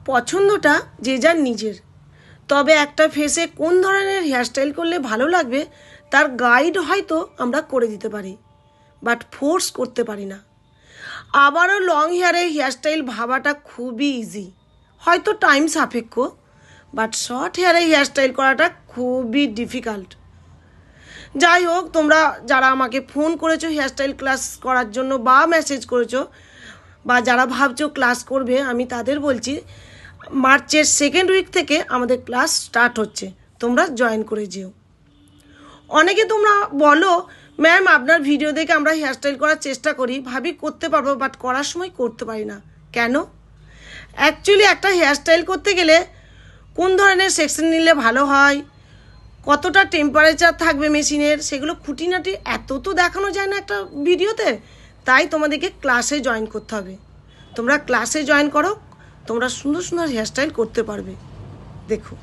পছন্দটা যে যার নিজের, তবে একটা ফেসে কোন ধরনের হেয়ারস্টাইল করলে ভালো লাগবে তার গাইড হয়তো আমরা করে দিতে পারি, বাট ফোর্স করতে পারি না। আবারও লং হেয়ারে হেয়ারস্টাইল ভাবাটা খুবই ইজি, হয়তো টাইম সাপেক্ষ, বাট শর্ট হেয়ারে হেয়ারস্টাইল করাটা খুবই ডিফিকাল্ট। যাই হোক, তোমরা যারা আমাকে ফোন করেছো হেয়ারস্টাইল ক্লাস করার জন্য বা মেসেজ করেছো বা যারা ভাবছো ক্লাস করবে, আমি তাদের বলছি মার্চের সেকেন্ড উইক থেকে আমাদের ক্লাস স্টার্ট হচ্ছে, তোমরা জয়েন করে যেও। অনেকে তোমরা বলো ম্যাম আপনার ভিডিও দেখে আমরা হেয়ারস্টাইল করার চেষ্টা করি, ভাবি করতে পারবো, বাট করার সময় করতে পারি না। কেন? অ্যাকচুয়ালি একটা হেয়ারস্টাইল করতে গেলে কোন ধরনের সেকশন নিলে ভালো হয়, কতটা টেম্পারেচার থাকবে মেশিনের, সেগুলো খুঁটিনাটি এত তো দেখানো যায় না একটা ভিডিওতে। তাই তোমাদেরকে ক্লাসে জয়েন করতে হবে। তোমরা ক্লাসে জয়েন করো, তোমরা সুন্দর সুন্দর হেয়ারস্টাইল করতে পারবে। দেখো।